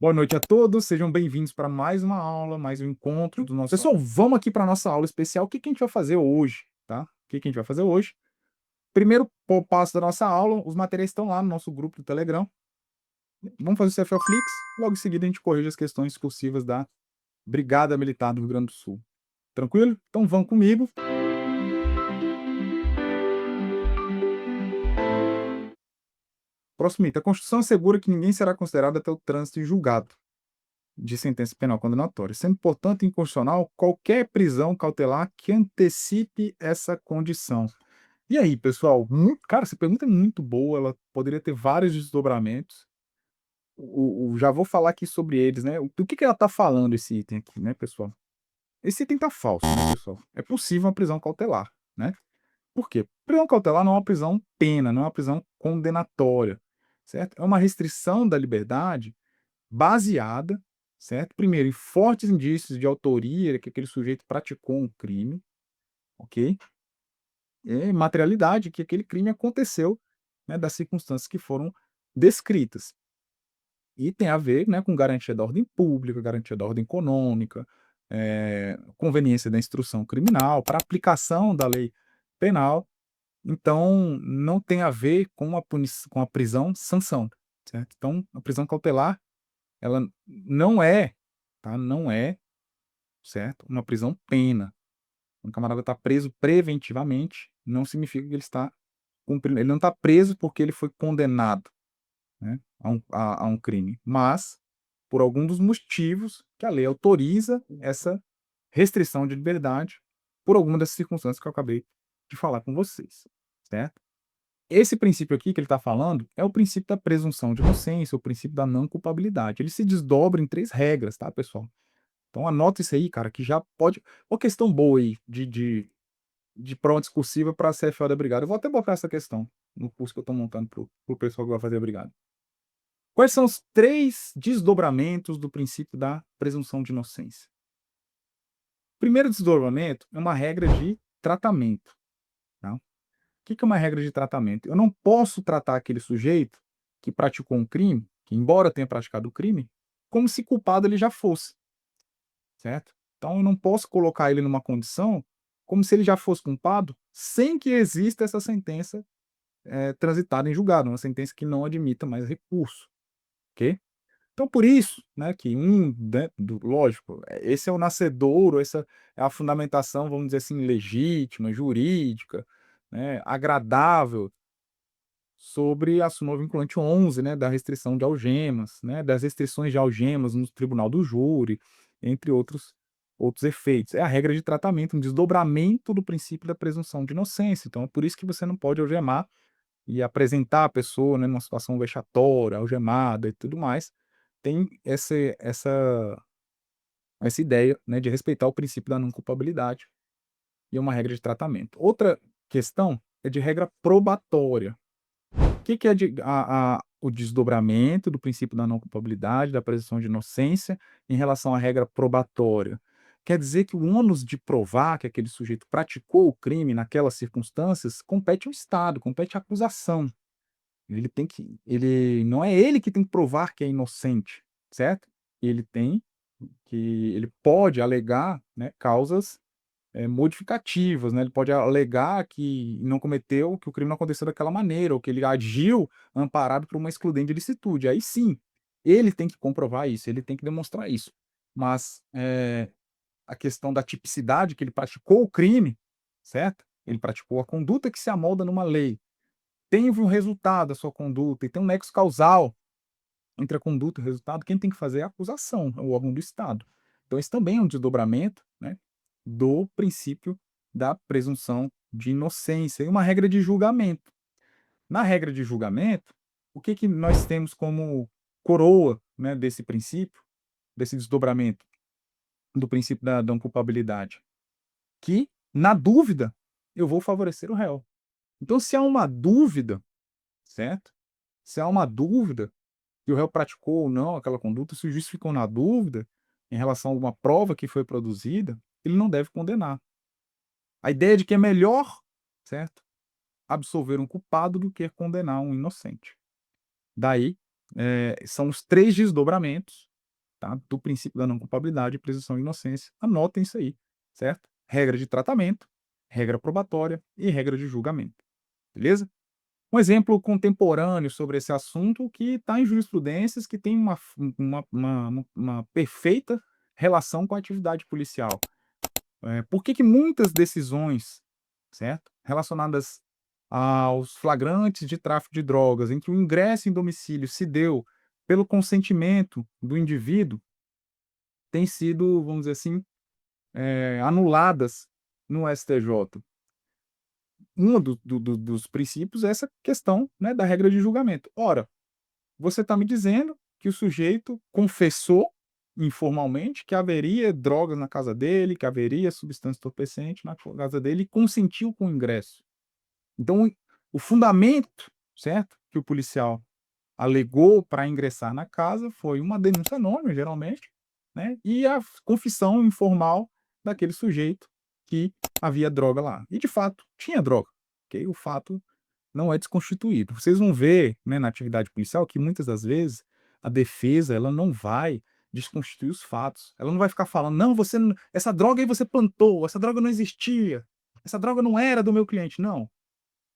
Boa noite a todos, sejam bem-vindos para mais uma aula, mais um encontro do nosso... Pessoal, vamos aqui para a nossa aula especial. O que que a gente vai fazer hoje, tá? O que que a gente vai fazer hoje? Primeiro passo da nossa aula, os materiais estão lá no nosso grupo do Telegram. Vamos fazer o CFL Flix, logo em seguida a gente corrige as questões discursivas da Brigada Militar do Rio Grande do Sul. Tranquilo? Então vão comigo. Próximo item. A Constituição assegura que ninguém será considerado até o trânsito em julgado de sentença penal condenatória, sendo, portanto, inconstitucional qualquer prisão cautelar que antecipe essa condição. E aí, pessoal? Cara, essa pergunta é muito boa, ela poderia ter vários desdobramentos. Já vou falar aqui sobre eles, né? Do que ela está falando, esse item aqui, né, pessoal? Esse item está falso, né, pessoal? É possível uma prisão cautelar, né? Por quê? Prisão cautelar não é uma prisão pena, não é uma prisão condenatória, certo? É uma restrição da liberdade baseada, certo? Primeiro, em fortes indícios de autoria, que aquele sujeito praticou um crime, ok? E materialidade, que aquele crime aconteceu, né, das circunstâncias que foram descritas. E tem a ver, né, com garantia da ordem pública, garantia da ordem econômica, conveniência da instrução criminal, para aplicação da lei penal. Então, não tem a ver com com a prisão sanção, certo? Então, a prisão cautelar, ela não é, tá? Não é, certo? Uma prisão pena. Um camarada está preso preventivamente, não significa que ele está cumprindo. Ele não está preso porque ele foi condenado, né, a um crime, mas por algum dos motivos que a lei autoriza essa restrição de liberdade, por alguma dessas circunstâncias que eu acabei de falar com vocês, certo? Esse princípio aqui que ele está falando é o princípio da presunção de inocência, o princípio da não culpabilidade. Ele se desdobra em 3 regras, tá, pessoal? Então anota isso aí, cara, que já pode... Uma questão boa aí de prova discursiva para a CFO da Brigada. Eu vou até botar essa questão no curso que eu estou montando para o pessoal que vai fazer a Brigada. Quais são os 3 desdobramentos do princípio da presunção de inocência? O primeiro desdobramento é uma regra de tratamento. Tá? O que é uma regra de tratamento? Eu não posso tratar aquele sujeito que praticou um crime, que embora tenha praticado o crime, como se culpado ele já fosse, certo? Então eu não posso colocar ele numa condição como se ele já fosse culpado, sem que exista essa sentença transitada em julgado, uma sentença que não admita mais recurso, ok? Então, por isso, né, que lógico, esse é o nascedouro, essa é a fundamentação, vamos dizer assim, legítima, jurídica, né, agradável sobre a súmula vinculante 11, né, da restrição de algemas, né, das restrições de algemas no tribunal do júri, entre outros efeitos. É a regra de tratamento, um desdobramento do princípio da presunção de inocência. Então, é por isso que você não pode algemar e apresentar a pessoa, né, numa situação vexatória, algemada e tudo mais, tem essa ideia, né, de respeitar o princípio da não culpabilidade e é uma regra de tratamento. Outra questão é de regra probatória. O que é o desdobramento do princípio da não culpabilidade, da presunção de inocência em relação à regra probatória? Quer dizer que o ônus de provar que aquele sujeito praticou o crime naquelas circunstâncias compete ao Estado, compete à acusação. Não é ele que tem que provar que é inocente, certo? Ele tem ele pode alegar, né, causas modificativas, né? Ele pode alegar que não cometeu, que o crime não aconteceu daquela maneira, ou que ele agiu amparado por uma excludente de licitude. Aí sim, ele tem que comprovar isso, ele tem que demonstrar isso. Mas a questão da tipicidade, que ele praticou o crime, certo? Ele praticou a conduta que se amolda numa lei. Teve um resultado da sua conduta e tem um nexo causal entre a conduta e o resultado, quem tem que fazer é a acusação, é o órgão do Estado. Então, esse também é um desdobramento, né, do princípio da presunção de inocência e uma regra de julgamento. Na regra de julgamento, o que, que nós temos como coroa, né, desse princípio, desse desdobramento do princípio da não culpabilidade? Que, na dúvida, eu vou favorecer o réu. Então, se há uma dúvida, certo? Se há uma dúvida, que o réu praticou ou não aquela conduta, se o juiz ficou na dúvida em relação a alguma prova que foi produzida, ele não deve condenar. A ideia de que é melhor, certo, absolver um culpado do que condenar um inocente. Daí, são os 3 desdobramentos tá, do princípio da não culpabilidade e presunção de inocência. Anotem isso aí, certo? Regra de tratamento, regra probatória e regra de julgamento, beleza? Um exemplo contemporâneo sobre esse assunto que está em jurisprudências que tem uma perfeita relação com a atividade policial. Por que que muitas decisões, certo, relacionadas aos flagrantes de tráfico de drogas, em que o ingresso em domicílio se deu pelo consentimento do indivíduo, têm sido, vamos dizer assim, anuladas no STJ? Um dos princípios é essa questão, né, da regra de julgamento. Ora, você está me dizendo que o sujeito confessou informalmente que haveria drogas na casa dele, que haveria substância entorpecente na casa dele e consentiu com o ingresso. Então, o fundamento, certo, que o policial alegou para ingressar na casa foi uma denúncia anônima, geralmente, né, e a confissão informal daquele sujeito que havia droga lá. E de fato, tinha droga, ok? O fato não é desconstituído. Vocês vão ver, né, na atividade policial que muitas das vezes a defesa ela não vai desconstituir os fatos. Ela não vai ficar falando: "Não, você essa droga aí você plantou, essa droga não existia, essa droga não era do meu cliente". Não,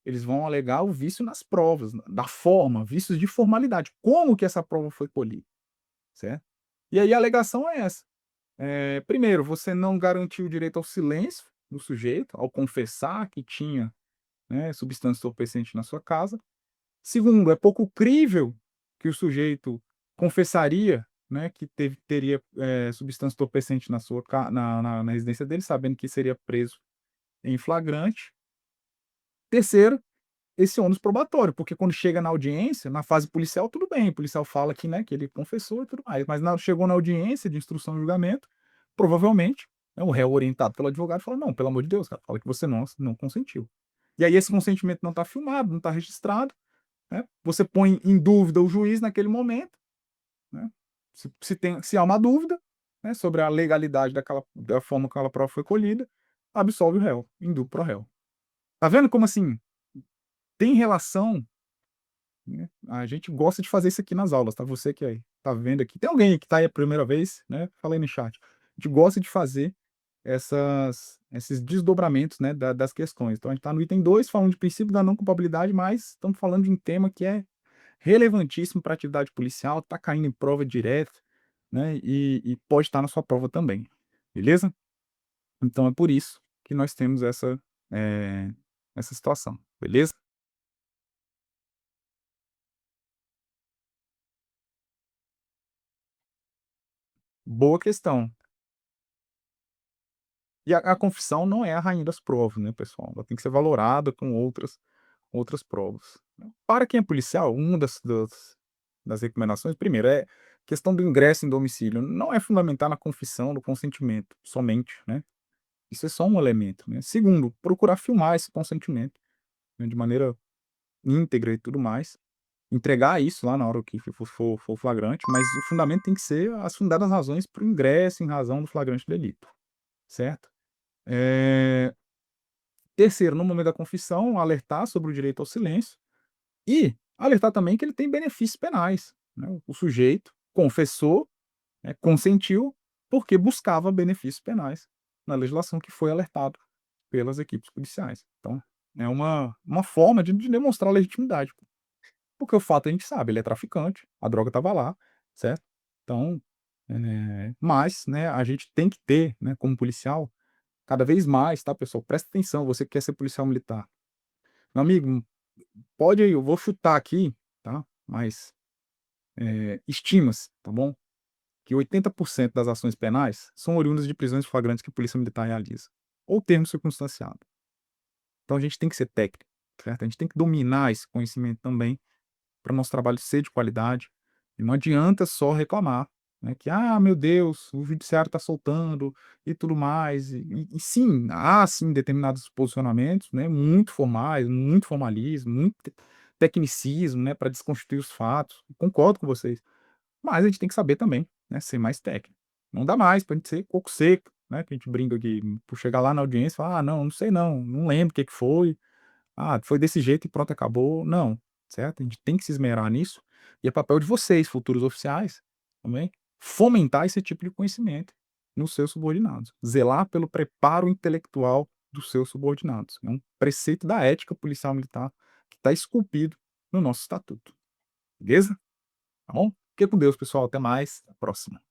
eles vão alegar o vício nas provas, da forma, vícios de formalidade. Como que essa prova foi colhida, certo? E aí a alegação é essa. Primeiro, você não garantiu o direito ao silêncio do sujeito, ao confessar que tinha, né, substância entorpecente na sua casa. Segundo, é pouco crível que o sujeito confessaria, né, que teria, substância entorpecente na sua na residência dele, sabendo que seria preso em flagrante. Terceiro, esse ônus probatório, porque quando chega na audiência, na fase policial, tudo bem, o policial fala que, né, que ele confessou e tudo mais, mas chegou na audiência de instrução e julgamento, provavelmente, né, o réu orientado pelo advogado fala: "Não, pelo amor de Deus, cara, fala que você não consentiu". E aí esse consentimento não está filmado, não está registrado, né, você põe em dúvida o juiz naquele momento, né, se há uma dúvida, né, sobre a legalidade da forma como aquela prova foi colhida, absolve o réu, indulto pro réu. Tá vendo como, assim, tem relação, né, a gente gosta de fazer isso aqui nas aulas, tá, você que aí tá vendo aqui, tem alguém que tá aí a primeira vez, né, fala aí no chat. A gente gosta de fazer esses desdobramentos, né, das questões. Então a gente tá no item 2 falando de princípio da não culpabilidade, mas estamos falando de um tema que é relevantíssimo para a atividade policial, tá caindo em prova direto, né, e pode estar na sua prova também, beleza? Então é por isso que nós temos eh, essa situação, beleza? Boa questão. E a confissão não é a rainha das provas, né, pessoal, ela tem que ser valorada com outras provas, né. Para quem é policial, uma das recomendações, primeiro, é questão do ingresso em domicílio, não é fundamentar na confissão do consentimento somente, né, isso é só um elemento, né. Segundo, procurar filmar esse consentimento, né, de maneira íntegra e tudo mais, entregar isso lá na hora que for flagrante, mas o fundamento tem que ser as fundadas razões para o ingresso em razão do flagrante delito, certo? Eh Terceiro, no momento da confissão, alertar sobre o direito ao silêncio e alertar também que ele tem benefícios penais, né. O sujeito confessou, né, consentiu, porque buscava benefícios penais na legislação que foi alertado pelas equipes policiais. Então, é uma forma de demonstrar legitimidade, porque o fato a gente sabe, ele é traficante, a droga estava lá, certo? Então, mas, né, a gente tem que ter, né, como policial, cada vez mais, tá, pessoal, presta atenção, você que quer ser policial militar. Meu amigo, pode aí, eu vou chutar aqui, tá, mas, estima-se, tá bom, que 80% das ações penais são oriundas de prisões flagrantes que a polícia militar realiza, ou termo circunstanciado. Então a gente tem que ser técnico, certo? A gente tem que dominar esse conhecimento também, para o nosso trabalho ser de qualidade, e não adianta só reclamar, né, que: "Ah, meu Deus, o judiciário está soltando e tudo mais", e sim, há sim determinados posicionamentos, né, muito formais, muito formalismo, muito tecnicismo, né, para desconstruir os fatos, concordo com vocês, mas a gente tem que saber também, né, ser mais técnico. Não dá mais para a gente ser coco seco, né, que a gente brinca aqui, por chegar lá na audiência e falar: "Ah, não, não sei não, não lembro o que que foi, ah, foi desse jeito e pronto, acabou". Não, certo? A gente tem que se esmerar nisso, e é papel de vocês, futuros oficiais, também, fomentar esse tipo de conhecimento nos seus subordinados, zelar pelo preparo intelectual dos seus subordinados. É um preceito da ética policial militar que está esculpido no nosso estatuto. Beleza? Tá bom? Fique com Deus, pessoal. Até mais. Até a próxima.